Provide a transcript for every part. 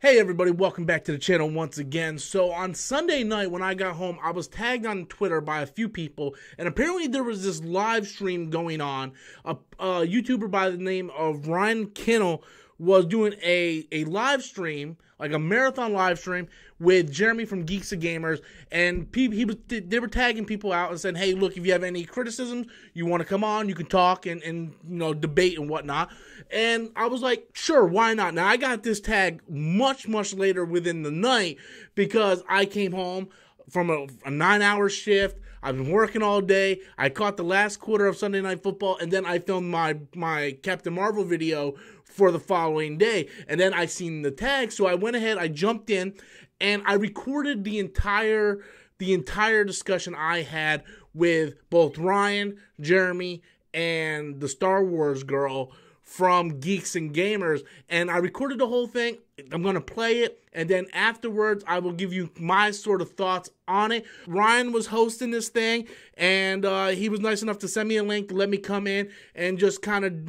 Hey everybody, welcome back to the channel once again. So on Sunday night when I got home, I was tagged on Twitter by a few people, and apparently there was this live stream going on. A YouTuber by the name of Ryan Kinnell was doing a live stream, like a marathon live stream, with Jeremy from Geeks and Gamers, and they were tagging people out and saying, hey, look, if you have any criticisms, you want to come on, you can talk and debate and whatnot. And I was like, sure, why not? Now, I got this tag much later within the night because I came home from a 9-hour shift. I've been working all day. I caught the last quarter of Sunday Night Football, and then I filmed my Captain Marvel video for the following day. And then I seen the tag, so I went ahead, I jumped in, and I recorded the entire discussion I had with both Ryan, Jeremy, and the Star Wars girl from Geeks and Gamers, and I recorded the whole thing. I'm going to play it, and then afterwards, I will give you my sort of thoughts on it. Ryan was hosting this thing, and he was nice enough to send me a link to let me come in and just kind of,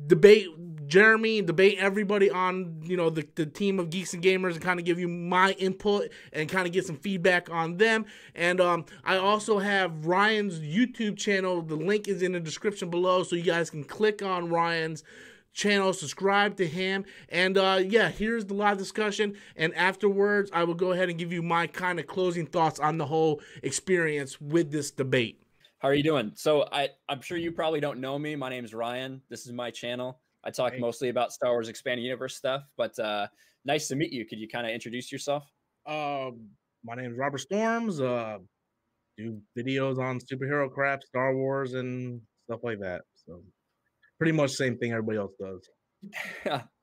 debate Jeremy, debate everybody on, the team of Geeks and Gamers, and kind of give you my input and kind of get some feedback on them. And I also have Ryan's YouTube channel. The link is in the description below, so you guys can click on Ryan's channel, subscribe to him, and yeah, here's the live discussion, and afterwards I will go ahead and give you my kind of closing thoughts on the whole experience with this debate. How are you doing? So I'm sure you probably don't know me. My name is Ryan. This is my channel. I talk mostly about Star Wars Expanded Universe stuff, but nice to meet you. Could you kind of introduce yourself? My name is Robert Storms. Do videos on superhero crap, Star Wars, and stuff like that. So pretty much the same thing everybody else does.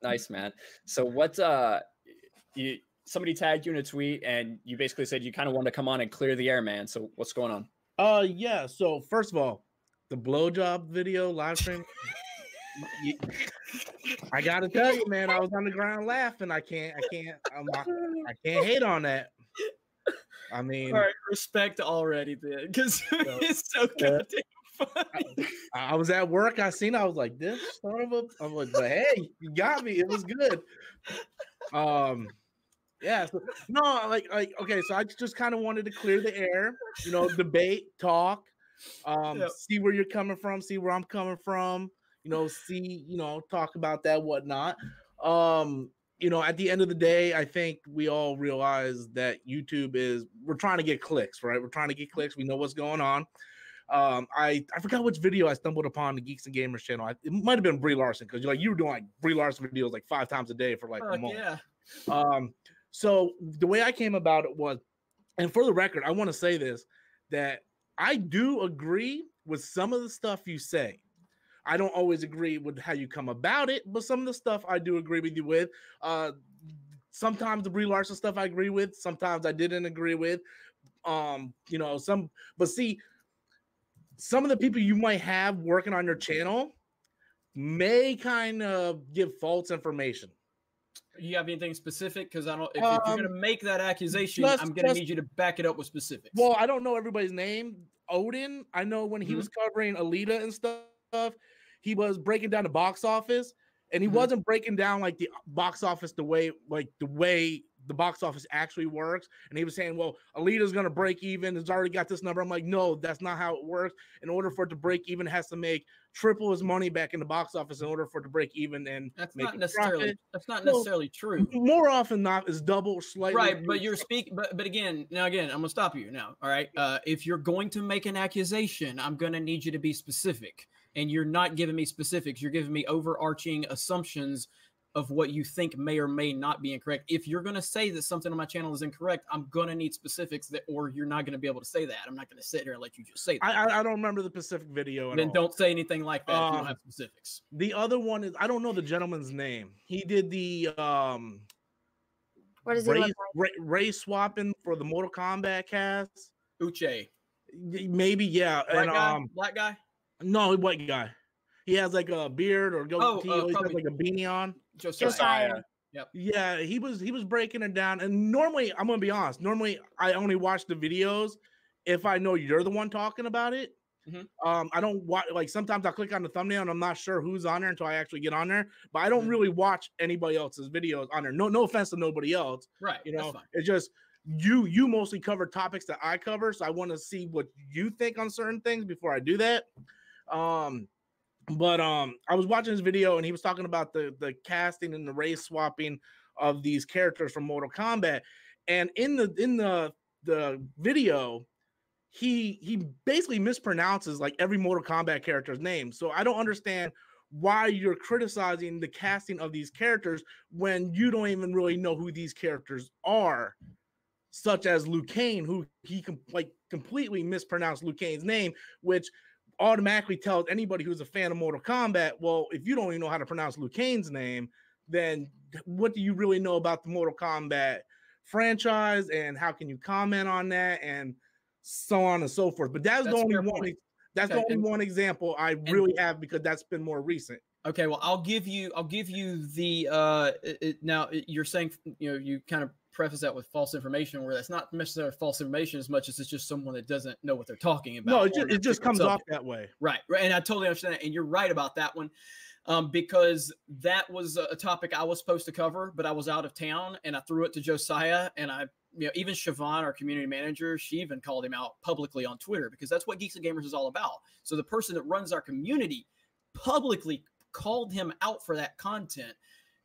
Nice, man. So what somebody tagged you in a tweet, and you basically said you kind of wanted to come on and clear the air, man. So what's going on? Yeah. So first of all, the blowjob video live stream. I gotta tell you, man, I was on the ground laughing. I can't hate on that. I mean, all right, respect already, then, because it's so goddamn funny. I was at work. I seen. I was like, this son of a. I'm like, but hey, you got me. It was good. Yeah. So, no, like, okay. So I just kind of wanted to clear the air. Debate, talk, see where you're coming from, see where I'm coming from. Talk about that, whatnot. At the end of the day, I think we all realize that we're trying to get clicks, right? We're trying to get clicks. We know what's going on. I forgot which video I stumbled upon the Geeks and Gamers channel. It might have been Brie Larson, because you were doing like Brie Larson videos like 5 times a day for like a month. Yeah. So the way I came about it was, and for the record, I want to say this, that I do agree with some of the stuff you say. I don't always agree with how you come about it, but some of the stuff I do agree with you with. Sometimes the Brie Larson stuff I agree with, sometimes I didn't agree with. But see, some of the people you might have working on your channel may kind of give false information. You have anything specific? Because I don't. If you're going to make that accusation, I'm going to need you to back it up with specifics. Well, I don't know everybody's name. Odin, I know when he was covering Alita and stuff, he was breaking down the box office, and he wasn't breaking down like the box office the way the box office actually works. And he was saying, well, Alita's going to break even. It's already got this number. I'm like, no, that's not how it works. In order for it to break even, it has to make triple his money back in the box office in order for it to break even. And that's not necessarily true. More often not, is double, slightly. Right, but you're speaking. But again, I'm going to stop you now. All right, if you're going to make an accusation, I'm going to need you to be specific. And you're not giving me specifics. You're giving me overarching assumptions of what you think may or may not be incorrect. If you're going to say that something on my channel is incorrect, I'm going to need specifics, or you're not going to be able to say that. I'm not going to sit here and let you just say that. I don't remember the Pacific video at all. Then don't say anything like that if you don't have specifics. The other one is, I don't know the gentleman's name. He did the what is it? Race swapping for the Mortal Kombat cast. Uche. Maybe, yeah. Black guy? No, white guy. He has like a beard or goatee. He has like a beanie on. Josiah. Yep. Yeah, he was breaking it down. And normally, I'm gonna be honest. Normally, I only watch the videos if I know you're the one talking about it. I don't watch, like, sometimes I click on the thumbnail and I'm not sure who's on there until I actually get on there. But I don't really watch anybody else's videos on there. No offense to nobody else. Right. You know, it's just you mostly cover topics that I cover. So I want to see what you think on certain things before I do that. But I was watching his video and he was talking about the casting and the race swapping of these characters from Mortal Kombat. And in the video, he basically mispronounces like every Mortal Kombat character's name. So I don't understand why you're criticizing the casting of these characters when you don't even really know who these characters are, such as Liu Kang, who he completely mispronounced Liu Kang's name, which automatically tells anybody who's a fan of Mortal Kombat, well, if you don't even know how to pronounce Liu Kang's name, then what do you really know about the Mortal Kombat franchise, and how can you comment on that, and so on and so forth. But that's the only one. That's the only one example I really have, because that's been more recent. Okay, well, I'll give you the now you're saying, you know, you kind of preface that with false information, where that's not necessarily false information as much as it's just someone that doesn't know what they're talking about. No, it just comes off that way. Right, and I totally understand that, and you're right about that one. Because that was a topic I was supposed to cover, but I was out of town, and I threw it to Josiah, and even Siobhan, our community manager, she even called him out publicly on Twitter, because that's what Geeks and Gamers is all about. So the person that runs our community publicly called him out for that content,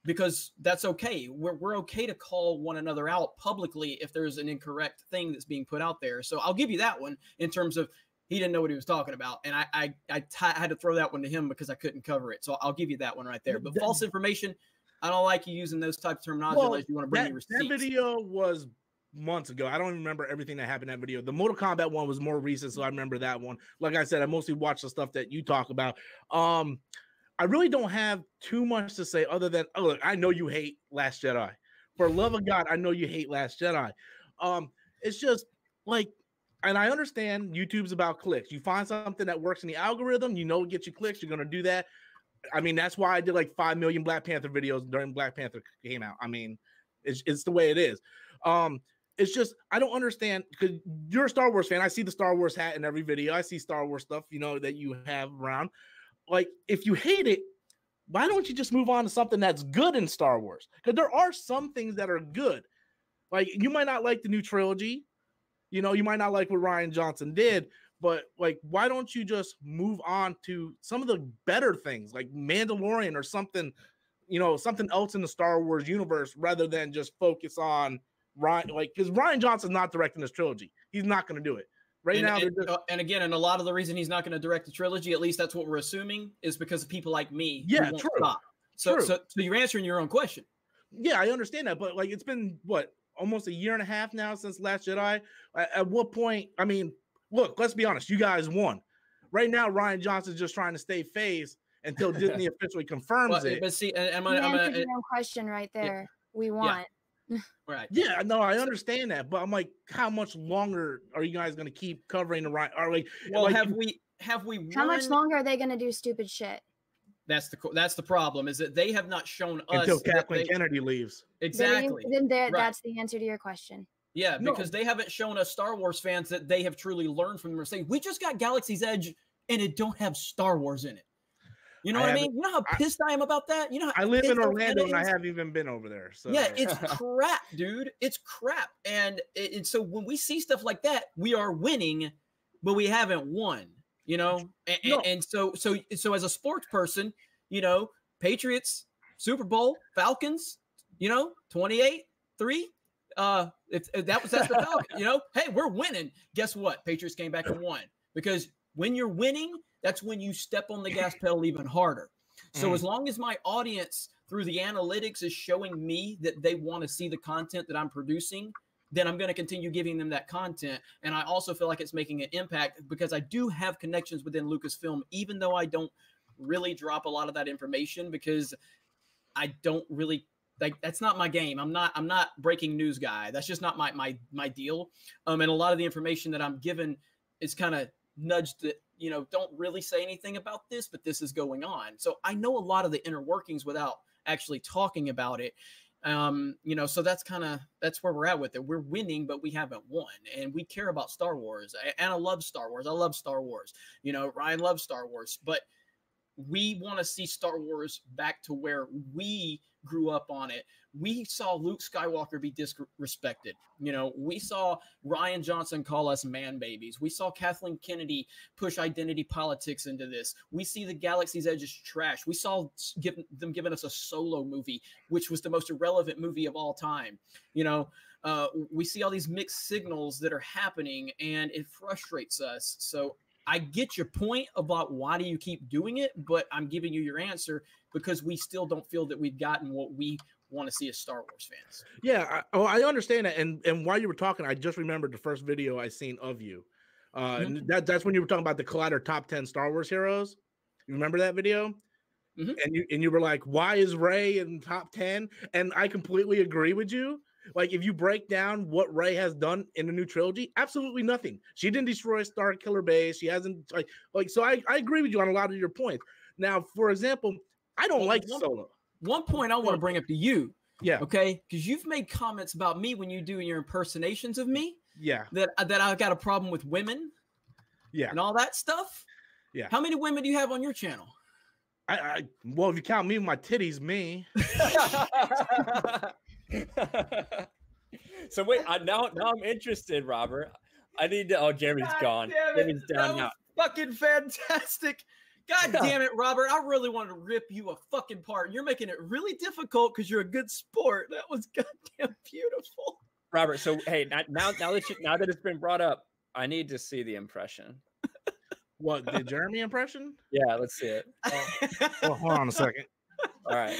because that's okay. We're okay to call one another out publicly if there's an incorrect thing that's being put out there. So I'll give you that one in terms of he didn't know what he was talking about. And I had to throw that one to him because I couldn't cover it. So I'll give you that one right there. But false information, I don't like you using those types of terminology unless you want to bring me receipts. That video was months ago. I don't even remember everything that happened in that video. The Mortal Kombat one was more recent, so I remember that one. Like I said, I mostly watch the stuff that you talk about. I really don't have too much to say other than, look, I know you hate Last Jedi. For love of God, I know you hate Last Jedi. It's just like, and I understand YouTube's about clicks. You find something that works in the algorithm, you know, it gets you clicks, you're going to do that. I mean, that's why I did like 5 million Black Panther videos during Black Panther came out. I mean, it's the way it is. It's just, I don't understand, because you're a Star Wars fan. I see the Star Wars hat in every video. I see Star Wars stuff, you know, that you have around. Like, if you hate it, why don't you just move on to something that's good in Star Wars? Because there are some things that are good. Like, you might not like the new trilogy. You know, you might not like what Rian Johnson did, but like, why don't you just move on to some of the better things, like Mandalorian or something, you know, something else in the Star Wars universe, rather than just focus on Ryan, like, because Rian Johnson's not directing this trilogy. He's not going to do it. And again, and a lot of the reason he's not going to direct the trilogy, at least that's what we're assuming, is because of people like me. Yeah, true. Stop. So you're answering your own question. Yeah, I understand that, but like, it's been what, almost 1.5 years now since Last Jedi. At what point? I mean, look, let's be honest. You guys won. Right now, Rian Johnson's just trying to stay phase until Disney officially confirms it. But see, I'm answered your own question right there. Yeah. We won. Yeah. Right. Yeah, no, I understand that, but I'm like, how much longer are you guys going to keep covering the right? Are like, well, like, have we? How much longer are they going to do stupid shit? That's the problem, is that they have not shown us until Kathleen Kennedy leaves. Exactly. That's the answer to your question. Yeah, because they haven't shown us Star Wars fans that they have truly learned from them. Saying we just got Galaxy's Edge and it don't have Star Wars in it. You know what I mean? You know how pissed I am about that? You know how I live in Orlando and I haven't even been over there. So yeah, it's crap, dude. It's crap. And so when we see stuff like that, we are winning, but we haven't won. You know, and so as a sports person, you know, Patriots, Super Bowl, Falcons, you know, 28-3. If that's the Falcons, you know, hey, we're winning. Guess what? Patriots came back and won, because when you're winning, that's when you step on the gas pedal even harder. So as long as my audience through the analytics is showing me that they want to see the content that I'm producing, then I'm going to continue giving them that content. And I also feel like it's making an impact, because I do have connections within Lucasfilm, even though I don't really drop a lot of that information, because I don't really like, that's not my game. I'm not breaking news guy. That's just not my deal. And a lot of the information that I'm given is kind of nudged that, you know, don't really say anything about this, but this is going on. So I know a lot of the inner workings without actually talking about it. So that's where we're at with it. We're winning, but we haven't won, and we care about Star Wars. And I love Star Wars. I love Star Wars. Ryan loves Star Wars, but we want to see Star Wars back to where we grew up on it. We saw Luke Skywalker be disrespected. We saw Ryan Johnson call us man babies. We saw Kathleen Kennedy push identity politics into this. We see the Galaxy's Edge is trash. We saw them giving us a Solo movie, which was the most irrelevant movie of all time. We see all these mixed signals that are happening, and it frustrates us. So I get your point about why do you keep doing it, but I'm giving you your answer because we still don't feel that we've gotten what we want to see as Star Wars fans. Yeah, I understand that. And while you were talking, I just remembered the first video I seen of you. And that's when you were talking about the Collider top 10 Star Wars heroes. You remember that video? And you were like, why is Rey in top 10? And I completely agree with you. Like, if you break down what Rey has done in the new trilogy, absolutely nothing. She didn't destroy Star Killer Base. She hasn't so I agree with you on a lot of your points. Now, for example, I don't like Solo. One point I want to bring up to you. Yeah. Okay. Because you've made comments about me when you do your impersonations of me. Yeah. That I've got a problem with women. Yeah. And all that stuff. Yeah. How many women do you have on your channel? Well, if you count me with my titties, me. So wait, now I'm interested, Robert. I need to. Oh, Jeremy's gone. Jeremy's down now. Fucking fantastic. God damn it, Robert. I really wanted to rip you a fucking part. You're making it really difficult because you're a good sport. That was goddamn beautiful. Robert, so hey, now that it's been brought up, I need to see the impression. What, the Jeremy impression? Yeah, let's see it. Well, hold on a second. All right.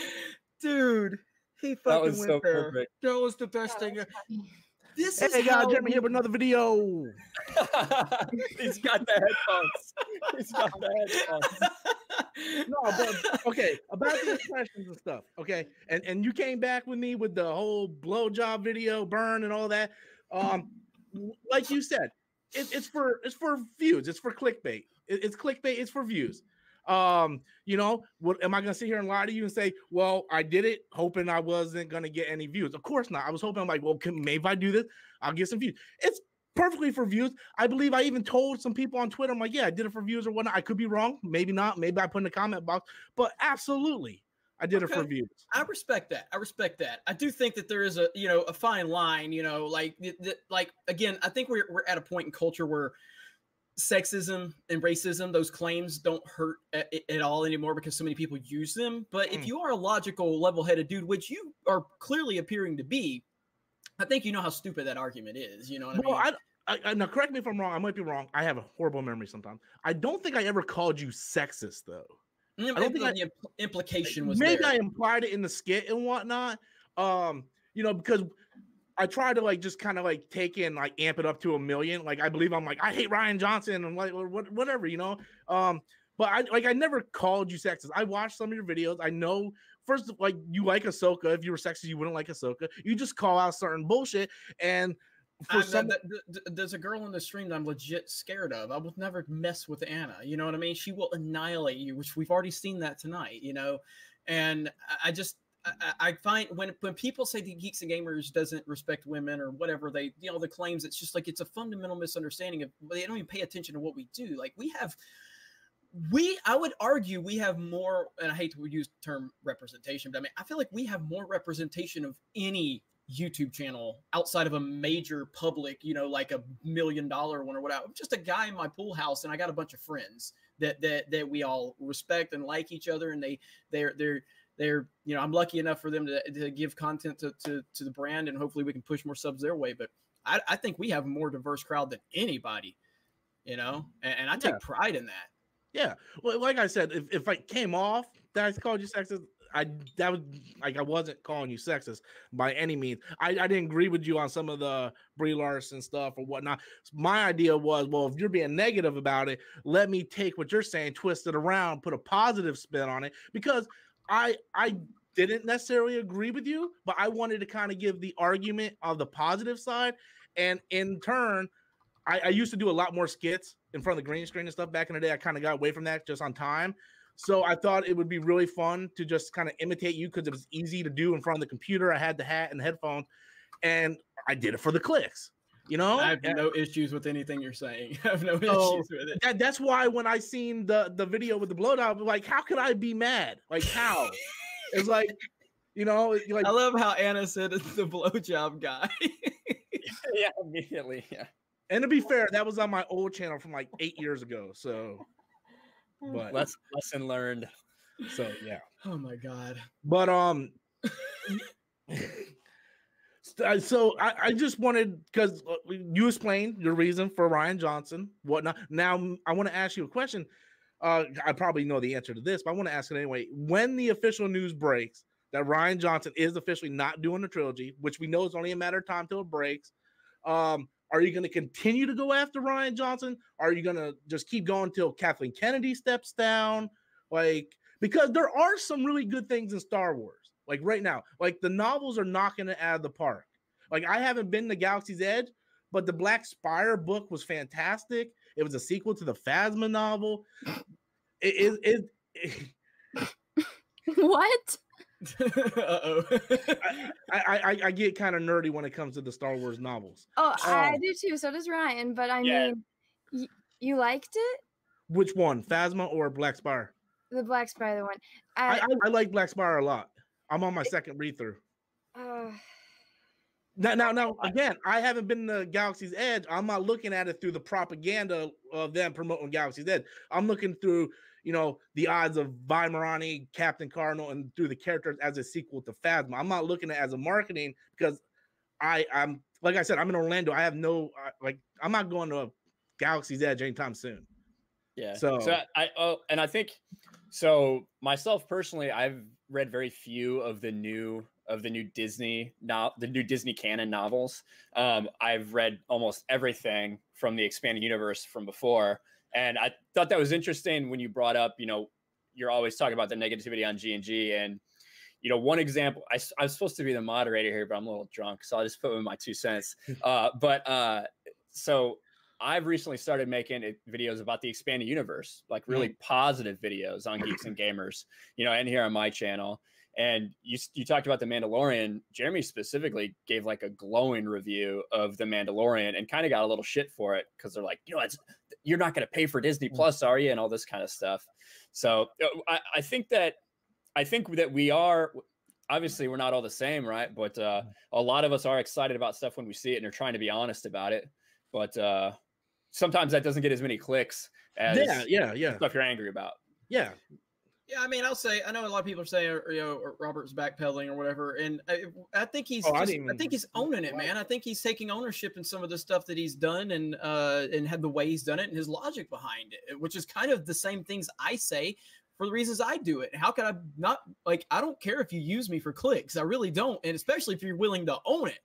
Dude, he fucking That was went so there. perfect. That was the best thing. This Hey, is guys, Jeremy here with another video. He's got the headphones. He's got the headphones. No, but okay, about the impressions and stuff. Okay, and you came back with me with the whole blowjob video, burn, and all that. Like you said, it's for views. It's for clickbait. It's clickbait. It's for views. What am I gonna sit here and lie to you and say, well, I did it hoping I wasn't gonna get any views? Of course not. I was hoping, I'm like, well, maybe if I do this, I'll get some views. It's perfectly for views. I believe I even told some people on Twitter, I'm like, yeah, I did it for views or whatnot. I could be wrong, maybe not. Maybe I put in the comment box, but absolutely, I did it for views. I respect that. I do think that there is a fine line. Like again, I think we're at a point in culture where sexism and racism, those claims don't hurt at all anymore because so many people use them. But if you are a logical, level-headed dude, which you are clearly appearing to be, I think you know how stupid that argument is. You know what I mean? Now, correct me if I'm wrong. I might be wrong. I have a horrible memory sometimes. I don't think I ever called you sexist, though. I don't think the implication was maybe there. I implied it in the skit and whatnot. Because I try to just kind of take in, amp it up to 1 million. I believe I'm I hate Ryan Johnson and whatever, But I never called you sexist. I watched some of your videos. I know first, you like Ahsoka. If you were sexist, you wouldn't like Ahsoka. You just call out certain bullshit. And there's a girl in the stream that I'm legit scared of. I would never mess with Anna. You know what I mean? She will annihilate you, which we've already seen that tonight. And I find when people say the Geeks and Gamers doesn't respect women or whatever, the claims, it's just it's a fundamental misunderstanding of, they don't even pay attention to what we do. I would argue we have more, and I hate to use the term representation, but I feel like we have more representation of any YouTube channel outside of a major public, like $1 million one or whatever. I'm just a guy in my pool house, and I got a bunch of friends that we all respect and like each other, and they're I'm lucky enough for them to give content to the brand, and hopefully we can push more subs their way. But I think we have a more diverse crowd than anybody, and I take pride in that. Yeah, well, like I said, if I came off that I called you sexist, I wasn't calling you sexist by any means. I didn't agree with you on some of the Brie Larson stuff or whatnot. My idea was, well, if you're being negative about it, let me take what you're saying, twist it around, put a positive spin on it, because I didn't necessarily agree with you, but I wanted to kind of give the argument of the positive side. And in turn, I used to do a lot more skits in front of the green screen and stuff back in the day. I kind of got away from that just on time. So I thought it would be really fun to just kind of imitate you because it was easy to do in front of the computer. I had the hat and the headphones, and I did it for the clicks. You know, I have no issues with anything you're saying. I have no so issues with it. that's why when I seen the video with the blowdown, I'm like, how could I be mad? Like, how? It's like, you know, like I love how Anna said it's the blowjob guy. Yeah, immediately. Yeah. And to be fair, that was on my old channel from like 8 years ago. So, but Lesson learned. so yeah. Oh my god. But so I just wanted, because you explained your reason for Ryan Johnson, whatnot. Now I want to ask you a question. I probably know the answer to this, but I want to ask it anyway. When the official news breaks that Ryan Johnson is officially not doing the trilogy, which we know is only a matter of time till it breaks, are you going to continue to go after Ryan Johnson? Are you going to just keep going till Kathleen Kennedy steps down? Like, because there are some really good things in Star Wars. Like right now, like the novels are knocking it out of the park. Like I haven't been to Galaxy's Edge, but the Black Spire book was fantastic. It was a sequel to the Phasma novel. What? Uh-oh. I get kind of nerdy when it comes to the Star Wars novels. Oh, I do too. So does Ryan. But I mean, you liked it? Which one, Phasma or Black Spire? The Black Spire one. I like Black Spire a lot. I'm on my second read through. Now, again, I haven't been to Galaxy's Edge. I'm not looking at it through the propaganda of them promoting Galaxy's Edge. I'm looking through, you know, the odds of Vi Morani, Captain Cardinal, and through the characters as a sequel to Phasma. I'm not looking at it as a marketing because I'm like I said, I'm in Orlando. I have no I'm not going to Galaxy's Edge anytime soon. Yeah. So I think so. Myself personally, I've read very few of the new Disney canon novels. I've read almost everything from the expanded universe from before, and I thought that was interesting when you brought up, you know, you're always talking about the negativity on G&G, and you know, one example. I was supposed to be the moderator here, but I'm a little drunk, so I'll just put in my 2 cents. So I've recently started making videos about the expanded universe, like really positive videos on Geeks and Gamers, you know, and here on my channel. And you talked about The Mandalorian. Jeremy specifically gave like a glowing review of The Mandalorian and kind of got a little shit for it because they're like, you know, you're not going to pay for Disney Plus, are you? And all this kind of stuff. So I think that we are, obviously we're not all the same, right? But a lot of us are excited about stuff when we see it and are trying to be honest about it. But sometimes that doesn't get as many clicks as stuff you're angry about. Yeah. Yeah, I mean, I know a lot of people are saying, you know, Robert's backpedaling or whatever, and I think he's I think he's owning it, man. I think he's taking ownership in some of the stuff that he's done and had the way he's done it and his logic behind it, which is kind of the same things I say for the reasons I do it. How can I not, like, I don't care if you use me for clicks. I really don't, and especially if you're willing to own it.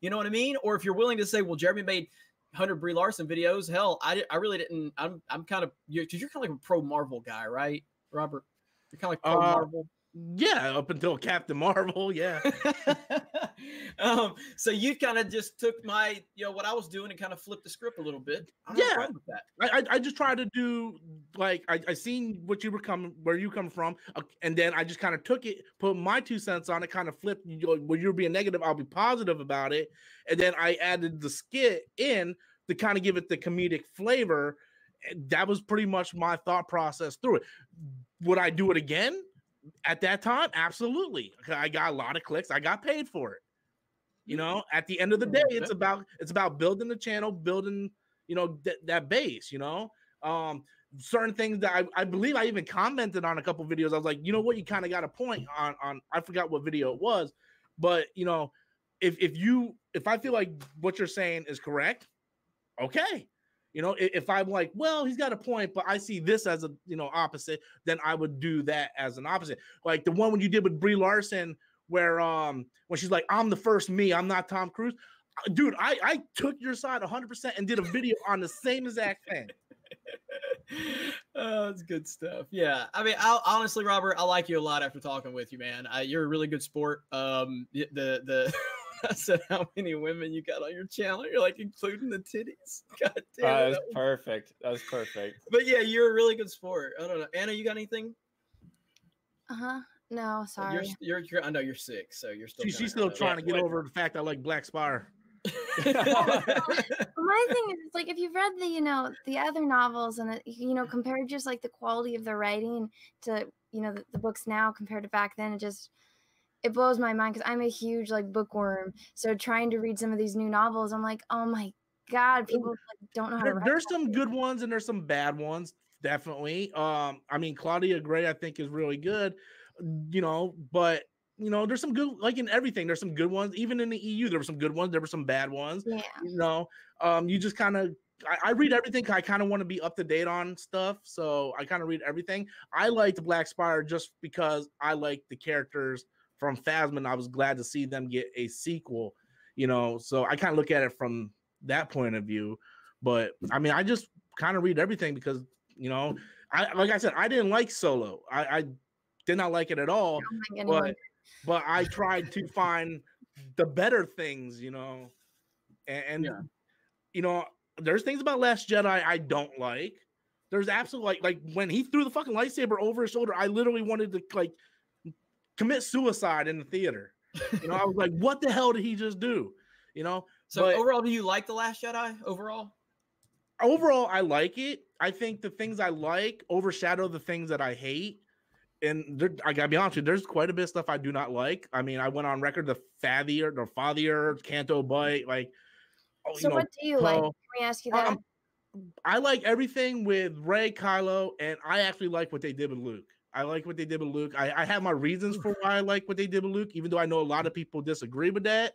You know what I mean? Or if you're willing to say, well, Jeremy made 100 Brie Larson videos. Hell, I really didn't. I'm kind of, because you're kind of like a pro Marvel guy, right, Robert? You're kind of like pro Marvel. Yeah, up until Captain Marvel, yeah. So you kind of just took my, you know, what I was doing and kind of flipped the script a little bit. I'm not wrong with that. I just tried to do, like, I seen what you were where you come from, and then I just kind of took it, put my 2 cents on it, kind of flipped. When you're being negative, I'll be positive about it, and then I added the skit in to kind of give it the comedic flavor. That was pretty much my thought process through it. Would I do it again? At that time, absolutely. I got a lot of clicks. I got paid for it. You know, at the end of the day, it's about building the channel, building, you know, that base, you know. Certain things that I believe I even commented on a couple videos. I was like, you know what, you kind of got a point on I forgot what video it was, but you know, if I feel like what you're saying is correct, okay. You know, if I'm like, well, he's got a point, but I see this as a, you know, opposite, then I would do that as an opposite. Like the one when you did with Brie Larson, where when she's like, I'm the first me, I'm not Tom Cruise. Dude, I took your side 100% and did a video on the same exact thing. Oh, that's good stuff. Yeah, I mean, honestly, Robert, I like you a lot after talking with you, man. You're a really good sport. I said how many women you got on your channel. You're like including the titties. God damn. That was perfect. That was perfect. But yeah, you're a really good sport. I don't know. Anna, you got anything? No, sorry. I know you're 6, so you're still. She's still trying to get over the fact I like Black Spire. My thing is, it's like if you've read the the other novels and compared just like the quality of the writing to the books now compared to back then, it blows my mind because I'm a huge like bookworm. So trying to read some of these new novels, I'm like, oh my god, people like, don't know how to write. There's some good ones and there's some bad ones, definitely. I mean, Claudia Gray I think is really good, but there's some good, like in everything, there's some good ones. Even in the EU, there were some good ones, there were some bad ones. Yeah. You just kind of, I read everything. I kind of want to be up to date on stuff, so I kind of read everything. I liked Black Spire just because I like the characters from Phasma. I was glad to see them get a sequel, so I kind of look at it from that point of view. But I mean, I just kind of read everything because, like I said, I didn't like Solo. I did not like it at all. But I tried to find the better things, and there's things about Last Jedi I don't like. There's absolutely like when he threw the fucking lightsaber over his shoulder, I literally wanted to like commit suicide in the theater. I was like, what the hell did he just do? So overall, do you like The Last Jedi overall? Overall, I like it. I think the things I like overshadow the things that I hate. And I gotta be honest with you, there's quite a bit of stuff I do not like. I mean, I went on record the Fathier, Canto Bite, like. So what do you like? Can we ask you that? I like everything with Rey, Kylo, and I actually like what they did with Luke. I like what they did with Luke. I have my reasons for why I like what they did with Luke, even though I know a lot of people disagree with that.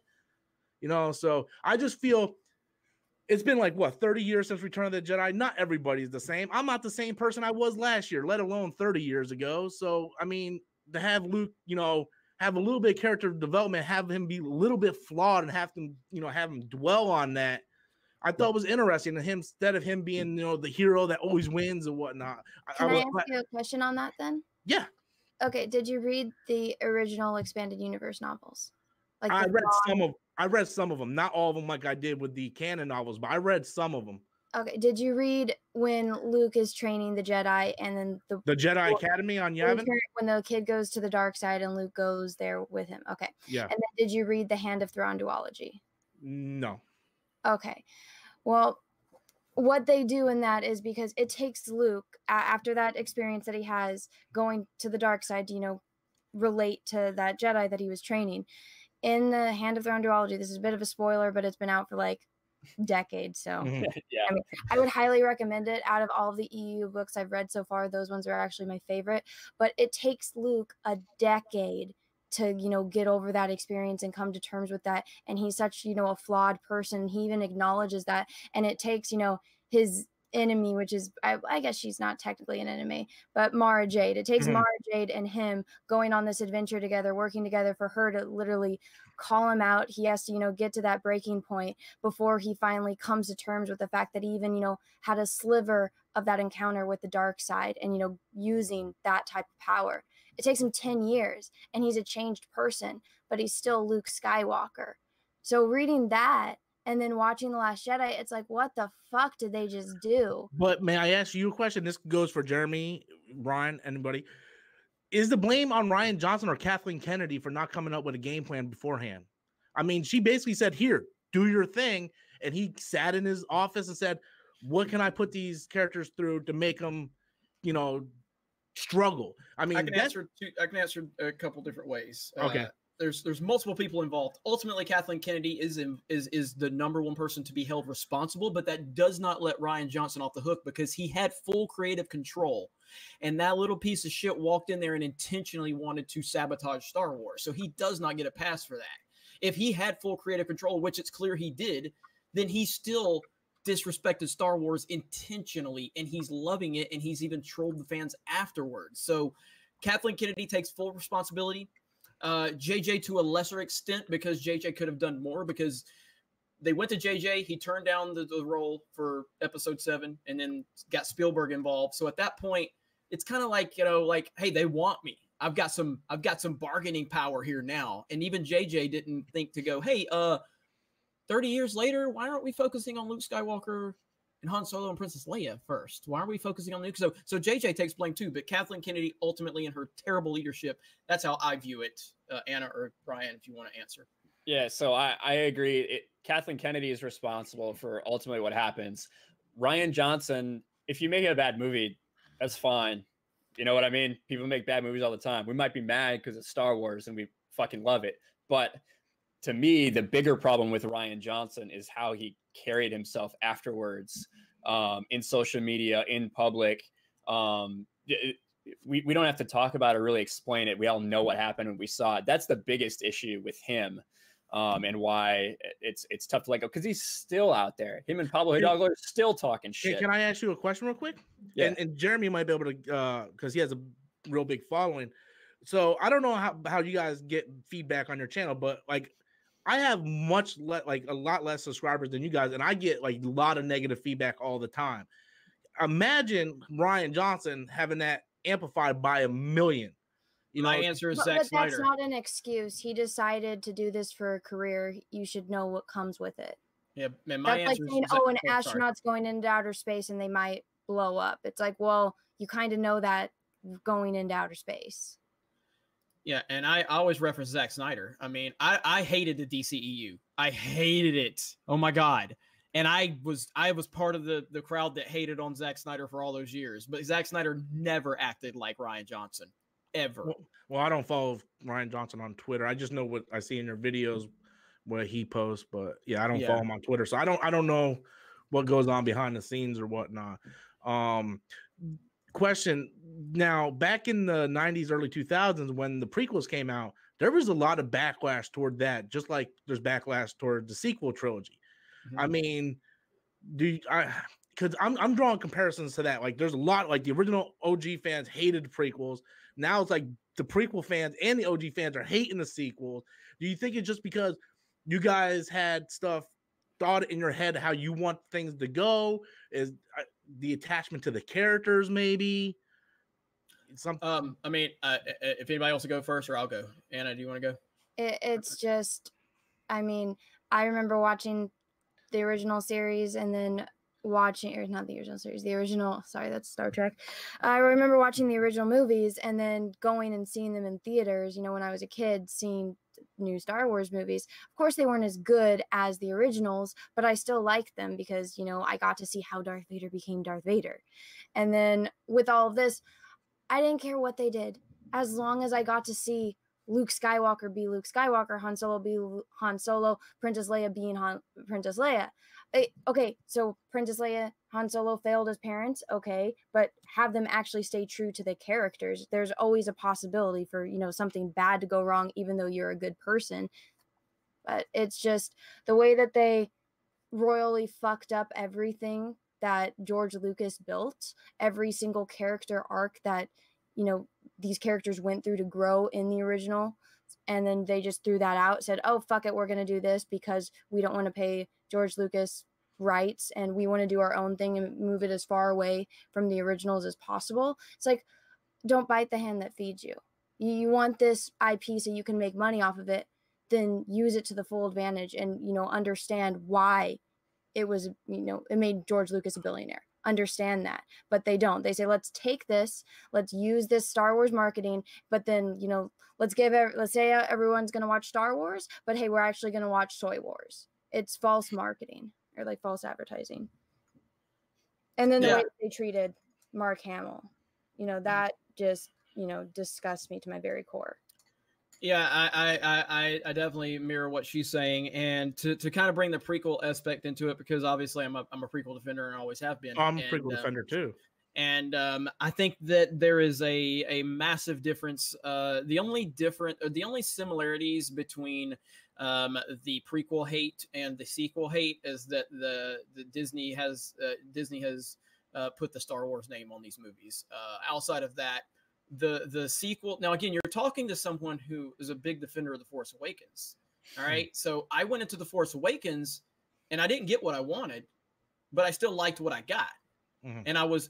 So I just feel it's been like 30 years since Return of the Jedi. Not everybody's the same. I'm not the same person I was last year, let alone 30 years ago. So I mean, to have Luke, have a little bit of character development, have him be a little bit flawed, and have him dwell on that, I thought was interesting. To him, instead of him being the hero that always wins and whatnot. Can I ask you a question on that then? Yeah. Okay. Did you read the original expanded universe novels? Like I read some of them, not all of them like I did with the canon novels, but I read some of them. Okay. Did you read when Luke is training the Jedi and then the Jedi Academy on Yavin? When the kid goes to the dark side and Luke goes there with him. Okay. Yeah. And then did you read the Hand of Thrawn duology? No. Okay. Well, what they do in that is because it takes Luke after that experience that he has going to the dark side to, relate to that Jedi that he was training. In the Hand of Thrawn duology, this is a bit of a spoiler, but it's been out for like decades. So Yeah. I mean, I would highly recommend it. Out of all of the EU books I've read so far, those ones are actually my favorite. But it takes Luke a decade to, get over that experience and come to terms with that. And he's such, a flawed person. He even acknowledges that. And it takes, his enemy, which is, I guess she's not technically an enemy, but Mara Jade. It takes Mara Jade and him going on this adventure together, working together for her to literally call him out. He has to, get to that breaking point before he finally comes to terms with the fact that he even, had a sliver of that encounter with the dark side and, using that type of power. It takes him 10 years and he's a changed person, but he's still Luke Skywalker. So reading that and then watching The Last Jedi, it's like, what the fuck did they just do? But may I ask you a question? This goes for Jeremy, Ryan, anybody. Is the blame on Rian Johnson or Kathleen Kennedy for not coming up with a game plan beforehand? I mean, she basically said, here, do your thing. And he sat in his office and said, what can I put these characters through to make them, struggle? I mean, I can answer a couple different ways. Okay. There's multiple people involved. Ultimately, Kathleen Kennedy is the number one person to be held responsible, but that does not let Rian Johnson off the hook because he had full creative control. And that little piece of shit walked in there and intentionally wanted to sabotage Star Wars. So he does not get a pass for that. If he had full creative control, which it's clear he did, then he still disrespected Star Wars intentionally, and he's loving it, and he's even trolled the fans afterwards. So Kathleen Kennedy takes full responsibility. JJ to a lesser extent because JJ could have done more because they went to JJ. He turned down the role for episode 7 and then got Spielberg involved. So at that point, it's kind of like, hey, they want me. I've got some bargaining power here now. And even JJ didn't think to go, hey, 30 years later, why aren't we focusing on Luke Skywalker and Han Solo and Princess Leia first? Why are we focusing on Luke? So JJ takes blame too, but Kathleen Kennedy ultimately in her terrible leadership, that's how I view it. Anna or Brian, if you want to answer. Yeah, so I agree. Kathleen Kennedy is responsible for ultimately what happens. Rian Johnson, if you make a bad movie, that's fine. You know what I mean? People make bad movies all the time. We might be mad because it's Star Wars and we fucking love it. But to me, the bigger problem with Rian Johnson is how he carried himself afterwards in social media, in public. We don't have to talk about it or really explain it. We all know what happened when we saw it. That's the biggest issue with him. And why it's tough to let go, because he's still out there. Him and Pablo Hidalgo are still talking shit. Can I ask you a question real quick? Yeah. And Jeremy might be able to, because he has a real big following. So I don't know how you guys get feedback on your channel, but like I have a lot less subscribers than you guys, and I get like a lot of negative feedback all the time. Imagine Rian Johnson having that amplified by 1 million. My answer is Zack Snyder. That's not an excuse. He decided to do this for a career. You should know what comes with it. Yeah, man, my that's answer like saying, is an astronaut's going into outer space and they might blow up. It's like, well, you kind of know that going into outer space. Yeah, and I always reference Zack Snyder. I mean, I hated the DCEU. I hated it. Oh my God. And I was part of the crowd that hated on Zack Snyder for all those years. But Zack Snyder never acted like Rian Johnson. Ever. Well, I don't follow Rian Johnson on Twitter. I just know what I see in their videos where he posts, but yeah, I don't follow him on Twitter. So I don't know what goes on behind the scenes or whatnot. Question now, back in the 90s, early 2000s, when the prequels came out, there was a lot of backlash toward that, just like there's backlash toward the sequel trilogy. Mm-hmm. I mean, because I'm drawing comparisons to that. Like there's a lot, like the original OG fans hated the prequels. Now it's like the prequel fans and the OG fans are hating the sequels. Do you think it's just because you guys had stuff thought in your head how you want things to go? Is the attachment to the characters maybe? Something. I mean, if anybody wants to go first, or I'll go. Anna, do you want to go? It's just, I mean, I remember watching the original series and then watching, or not the original series, the original, sorry, that's Star Trek. I remember watching the original movies and then going and seeing them in theaters, you know, when I was a kid, seeing new Star Wars movies. Of course, they weren't as good as the originals, but I still liked them because, you know, I got to see how Darth Vader became Darth Vader. And then with all of this, I didn't care what they did, as long as I got to see Luke Skywalker be Luke Skywalker, Han Solo be Han Solo, Princess Leia being Princess Leia. Okay, so Princess Leia, Han Solo failed as parents, okay, but have them actually stay true to the characters. There's always a possibility for, you know, something bad to go wrong, even though you're a good person. But it's just the way that they royally fucked up everything that George Lucas built, every single character arc that, you know, these characters went through to grow in the original, and then they just threw that out, said, oh, fuck it, we're going to do this because we don't want to pay George Lucas rights and we want to do our own thing and move it as far away from the originals as possible. It's like, don't bite the hand that feeds you. You want this IP so you can make money off of it, then use it to the full advantage and, you know, understand why it was, you know, it made George Lucas a billionaire. Understand that, but they don't. They say, let's take this, let's use this Star Wars marketing, but then, you know, let's say everyone's going to watch Star Wars, but hey, we're actually going to watch Toy Wars. It's false marketing or like false advertising. And then the way they treated Mark Hamill, you know, that just, you know, disgusts me to my very core. Yeah, I definitely mirror what she's saying, and to kind of bring the prequel aspect into it, because obviously I'm a prequel defender and always have been. I'm a prequel defender too. And I think that there is a massive difference. The only similarities between the prequel hate and the sequel hate is that the Disney has put the Star Wars name on these movies. Outside of that, the sequel, now again, you're talking to someone who is a big defender of The Force Awakens. All right. So I went into The Force Awakens and I didn't get what I wanted, but I still liked what I got. Mm-hmm.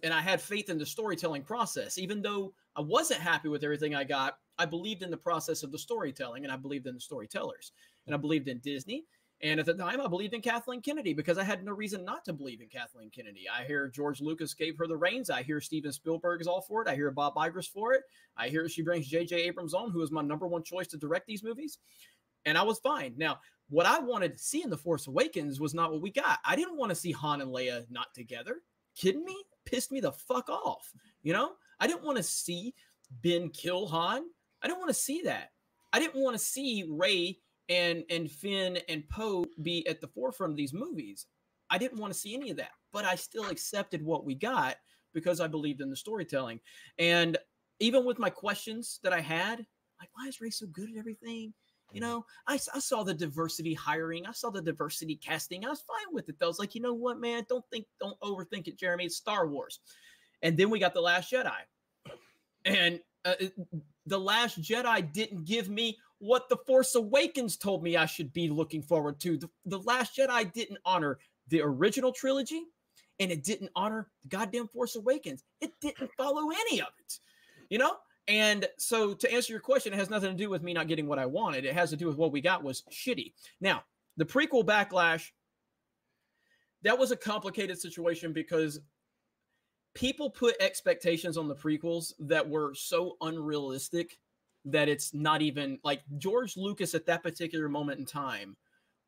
And I had faith in the storytelling process. Even though I wasn't happy with everything I got, I believed in the process of the storytelling, and I believed in the storytellers, and I believed in Disney. And at the time, I believed in Kathleen Kennedy because I had no reason not to believe in Kathleen Kennedy. I hear George Lucas gave her the reins. I hear Steven Spielberg is all for it. I hear Bob Iger's for it. I hear she brings J.J. Abrams on, who is my #1 choice to direct these movies. And I was fine. Now, what I wanted to see in The Force Awakens was not what we got. I didn't want to see Han and Leia not together. Kidding me? Pissed me the fuck off. You know? I didn't want to see Ben kill Han. I didn't want to see that. I didn't want to see Rey and Finn and Poe be at the forefront of these movies. I didn't want to see any of that, but I still accepted what we got because I believed in the storytelling. And even with my questions that I had, like, why is Rey so good at everything? You know, I saw the diversity hiring. I saw the diversity casting. I was fine with it. I was like, you know what, man, don't overthink it, Jeremy. It's Star Wars. And then we got The Last Jedi. And The Last Jedi didn't give me what The Force Awakens told me I should be looking forward to. The Last Jedi didn't honor the original trilogy, and it didn't honor the goddamn Force Awakens. It didn't follow any of it, you know? And so to answer your question, it has nothing to do with me not getting what I wanted. It has to do with what we got was shitty. Now, the prequel backlash, that was a complicated situation because people put expectations on the prequels that were so unrealistic that it's not even like George Lucas at that particular moment in time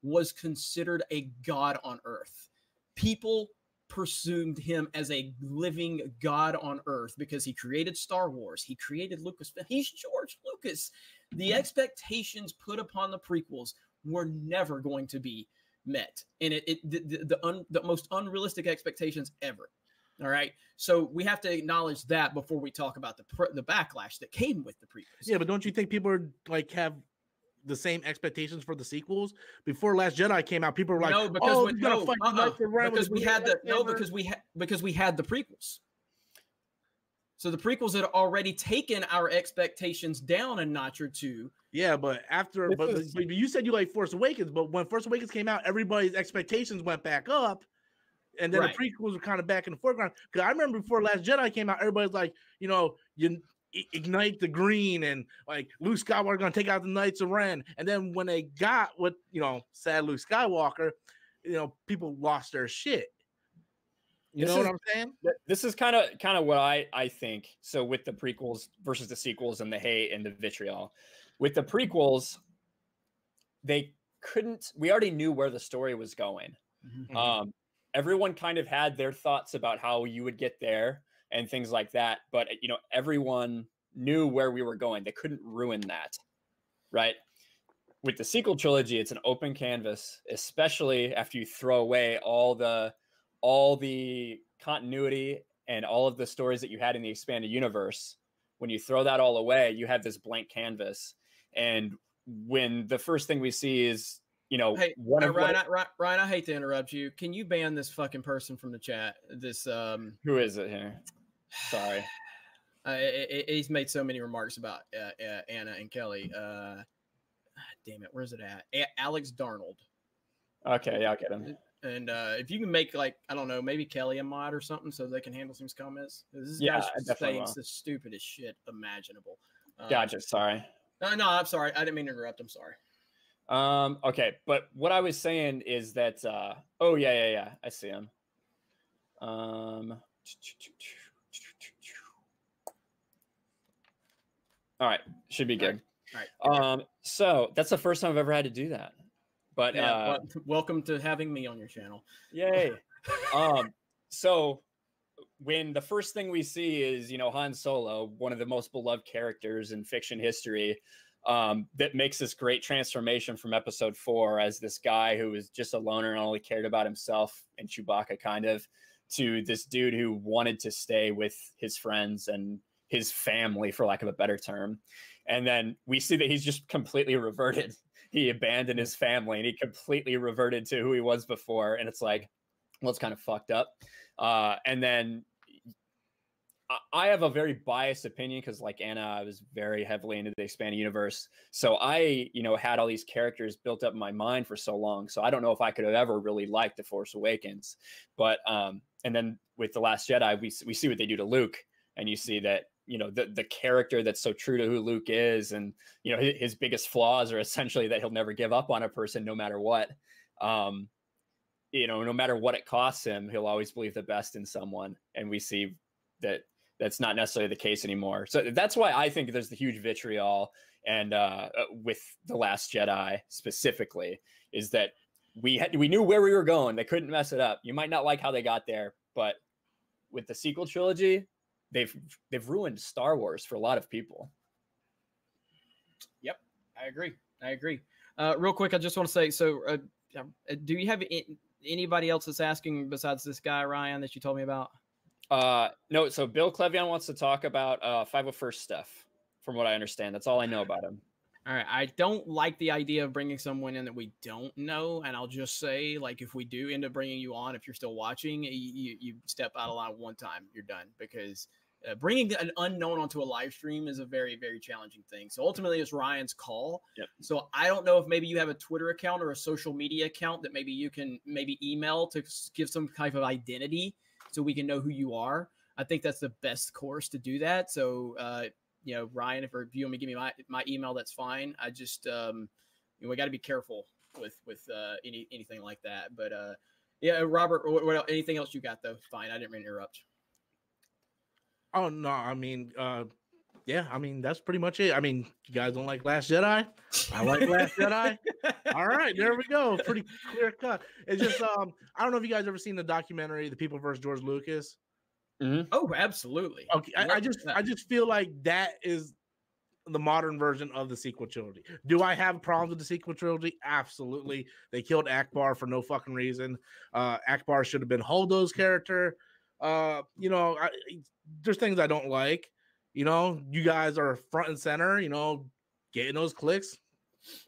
was considered a god on earth. People presumed him as a living god on earth because he created Star Wars. He created Lucasfilm. He's George Lucas. The expectations put upon the prequels were never going to be met. And the most unrealistic expectations ever. All right. So we have to acknowledge that before we talk about the backlash that came with the prequels. Yeah, but don't you think people are like have the same expectations for the sequels? Before Last Jedi came out, people were like, no, because because we had the prequels. So the prequels had already taken our expectations down a notch or two. Yeah, but you said you like Force Awakens, but when Force Awakens came out, everybody's expectations went back up. And then the prequels were kind of back in the foreground. Because I remember before Last Jedi came out, everybody's like, you know, you ignite the green and like Luke Skywalker going to take out the Knights of Ren. And then when they got what, you know, sad Luke Skywalker, you know, people lost their shit. You know what I'm saying? This is kind of what I think. So with the prequels versus the sequels and the hate and the vitriol. With the prequels, we already knew where the story was going. Mm-hmm. Everyone kind of had their thoughts about how you would get there and things like that. But, you know, everyone knew where we were going. They couldn't ruin that, right? With the sequel trilogy, it's an open canvas, especially after you throw away all the continuity and all of the stories that you had in the expanded universe. When you throw that all away, you have this blank canvas. And when the first thing we see is, you know, hey, Ryan, I hate to interrupt you. Can you ban this fucking person from the chat? This who is it here? Sorry. He's made so many remarks about Anna and Kelly. Damn it, where's it at? Alex Darnold. Okay, yeah, I'll get him. And if you can make, like, I don't know, maybe Kelly a mod or something so they can handle some comments. This guy's saying the stupidest shit imaginable. Gotcha. Sorry. No, I'm sorry. I didn't mean to interrupt. I'm sorry. Okay, but what I was saying is that oh yeah, I see him. All right, should be good. All right. So that's the first time I've ever had to do that. But welcome to having me on your channel. Yay. So when the first thing we see is, you know, Han Solo, one of the most beloved characters in fiction history, that makes this great transformation from episode 4 as this guy who was just a loner and only cared about himself and Chewbacca kind of, to this dude who wanted to stay with his friends and his family, for lack of a better term. And then we see that he's just completely reverted. He abandoned his family and he completely reverted to who he was before. And it's like, well, it's kind of fucked up. And then I have a very biased opinion because, like Anna, I was very heavily into the expanded universe. So I, you know, had all these characters built up in my mind for so long. So I don't know if I could have ever really liked The Force Awakens. But and then with The Last Jedi, we see what they do to Luke, and you see that, you know, the character that's so true to who Luke is, and, you know, his biggest flaws are essentially that he'll never give up on a person no matter what. You know, no matter what it costs him, he'll always believe the best in someone. And we see that that's not necessarily the case anymore. So that's why I think there's the huge vitriol and with The Last Jedi specifically, is that we knew where we were going. They couldn't mess it up. You might not like how they got there, but with the sequel trilogy, they've ruined Star Wars for a lot of people. Yep, I agree. Real quick, I just want to say, so do you have anybody else that's asking besides this guy, Ryan, that you told me about? No, so Bill Clevion wants to talk about 501st stuff, from what I understand. That's all I know about him. All right. I don't like the idea of bringing someone in that we don't know. And I'll just say, like, if we do end up bringing you on, if you're still watching, you step out of line one time, you're done. Because bringing an unknown onto a live stream is a very, very challenging thing. So ultimately, it's Ryan's call. Yep. So I don't know if maybe you have a Twitter account or a social media account that maybe you can maybe email to give some type of identity so we can know who you are. I think that's the best course to do that. So, you know, Ryan, if you want me to give me my email, that's fine. I just, we got to be careful with anything like that. But yeah, Robert, what anything else you got though? Fine. I didn't mean to interrupt. Oh no, I mean, yeah, I mean that's pretty much it. I mean, you guys don't like Last Jedi? I like Last Jedi. All right, there we go. Pretty clear cut. It's just, I don't know if you guys ever seen the documentary, The People vs. George Lucas. Mm-hmm. Oh, absolutely. Okay, I just feel like that is the modern version of the sequel trilogy. Do I have problems with the sequel trilogy? Absolutely. They killed Akbar for no fucking reason. Akbar should have been Holdo's character. You know, there's things I don't like. You know, you guys are front and center, you know, getting those clicks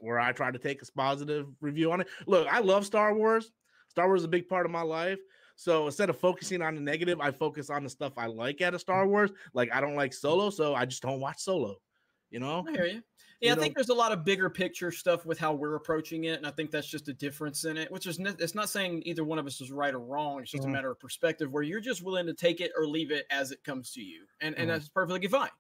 where I try to take a positive review on it. Look, I love Star Wars. Star Wars is a big part of my life. So instead of focusing on the negative, I focus on the stuff I like out of Star Wars. Like, I don't like Solo, so I just don't watch Solo. You know? I hear you. Yeah, I think there's a lot of bigger picture stuff with how we're approaching it, and I think that's just a difference in it. Which is, it's not saying either one of us is right or wrong. It's just a matter of perspective, where you're just willing to take it or leave it as it comes to you, and that's perfectly fine.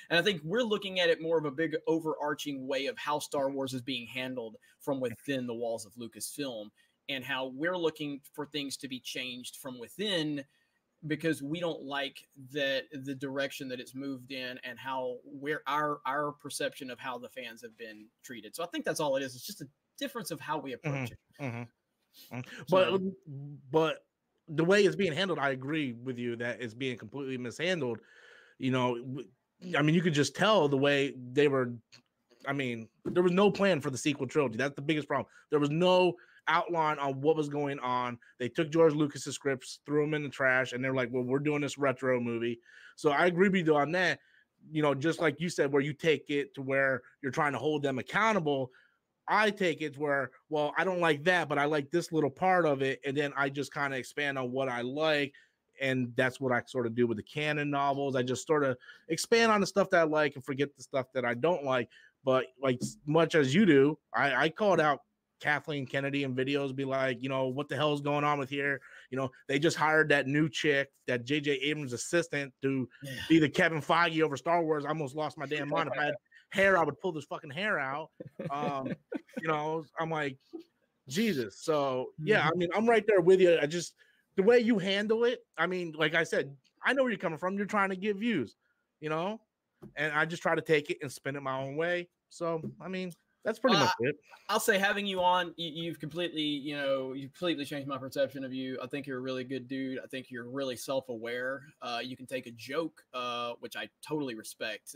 And I think we're looking at it more of a big overarching way of how Star Wars is being handled from within the walls of Lucasfilm, and how we're looking for things to be changed from within, because we don't like the direction that it's moved in, and how our perception of how the fans have been treated. So I think that's all it is. It's just a difference of how we approach it. But the way it's being handled, I agree with you that it's being completely mishandled. You know, I mean, you could just tell the way they were. I mean, there was no plan for the sequel trilogy. That's the biggest problem. There was no outline on what was going on. They took George Lucas's scripts, threw them in the trash, and they're like, well, we're doing this retro movie. So I agree with you on that. You know, just like you said, where you take it to where you're trying to hold them accountable. I take it where, well, I don't like that, but I like this little part of it. And then I just kind of expand on what I like. And that's what I sort of do with the canon novels. I just sort of expand on the stuff that I like and forget the stuff that I don't like. But like much as you do, I called out Kathleen Kennedy in videos, be like, you know, what the hell is going on with here? You know, they just hired that new chick, that J.J. Abrams' assistant, to be the Kevin Feige over Star Wars. I almost lost my damn mind. If I had hair, I would pull this fucking hair out. You know, I'm like, Jesus. So yeah, I mean, I'm right there with you. I just, the way you handle it, I mean, like I said, I know where you're coming from. You're trying to get views, you know, and I just try to take it and spin it my own way. So, I mean, that's pretty much it. I'll say, having you on, you've completely changed my perception of you. I think you're a really good dude. I think you're really self-aware. You can take a joke, which I totally respect.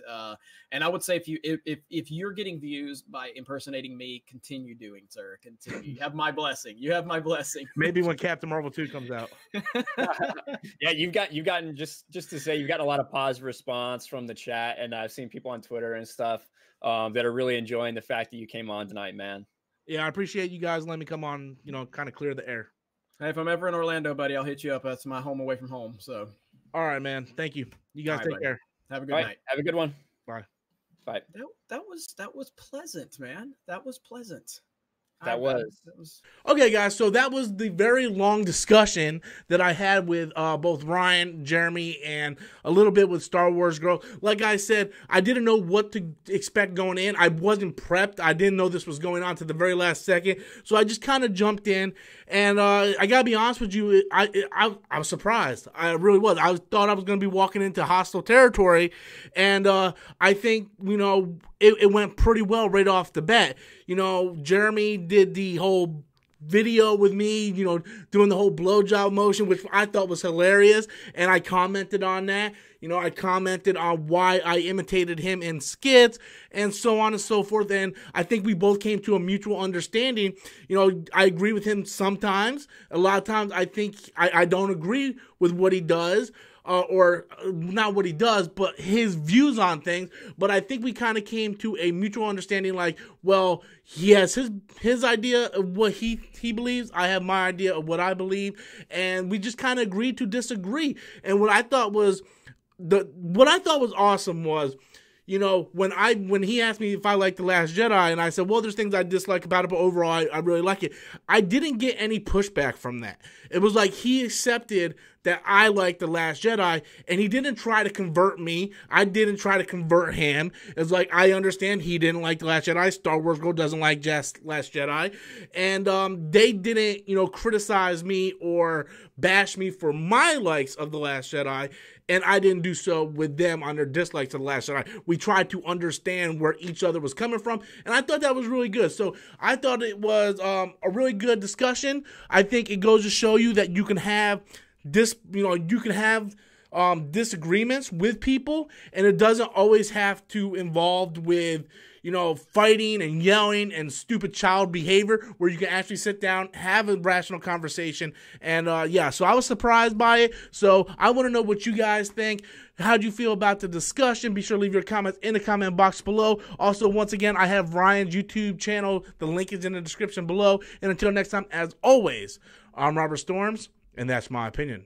And I would say, if you're getting views by impersonating me, continue doing, sir. Continue. You have my blessing. You have my blessing. Maybe when Captain Marvel 2 comes out. Yeah, you've gotten just to say, you've gotten a lot of positive response from the chat, and I've seen people on Twitter and stuff that are really enjoying the fact that you came on tonight, man. Yeah, I appreciate you guys letting me come on, you know, kind of clear the air. Hey, if I'm ever in Orlando, buddy, I'll hit you up. That's my home away from home. So, all right, man. Thank you. You guys take care. Have a good night. Have a good one. Bye. Bye. That was pleasant, man. That was pleasant. That was. Okay, guys, so that was the very long discussion that I had with both Ryan, Jeremy, and a little bit with Star Wars Girl. Like I said, I didn't know what to expect going in. I wasn't prepped. I didn't know this was going on to the very last second. So I just kind of jumped in. And I got to be honest with you, I was surprised. I really was. I thought I was going to be walking into hostile territory. And I think, you know, it went pretty well right off the bat. You know, Jeremy did the whole video with me, you know, doing the whole blowjob motion, which I thought was hilarious, and I commented on that. You know, I commented on why I imitated him in skits, and so on and so forth, and I think we both came to a mutual understanding. You know, I agree with him sometimes. A lot of times I think I don't agree with what he does, or not what he does, but his views on things. But I think we kind of came to a mutual understanding, like, well, he has his idea of what he believes, I have my idea of what I believe, and we just kind of agreed to disagree. And what I thought was awesome was, you know, when he asked me if I liked The Last Jedi, and I said, well, there's things I dislike about it, but overall, I really like it. I didn't get any pushback from that. It was like he accepted that I liked The Last Jedi, and he didn't try to convert me. I didn't try to convert him. It's like, I understand he didn't like The Last Jedi. Star Wars Girl doesn't like just Last Jedi. And they didn't, you know, criticize me or bash me for my likes of The Last Jedi, and I didn't do so with them on their dislikes of The Last Jedi. We tried to understand where each other was coming from, and I thought that was really good. So I thought it was a really good discussion. I think it goes to show you that you can have disagreements with people, and it doesn't always have to involve with, you know, fighting and yelling and stupid child behavior, where you can actually sit down, have a rational conversation. And yeah, so I was surprised by it. So I want to know what you guys think. How'd you feel about the discussion? Be sure to leave your comments in the comment box below. Also, once again, I have Ryan's YouTube channel. The link is in the description below. And until next time, as always, I'm Robert Storms, and that's my opinion.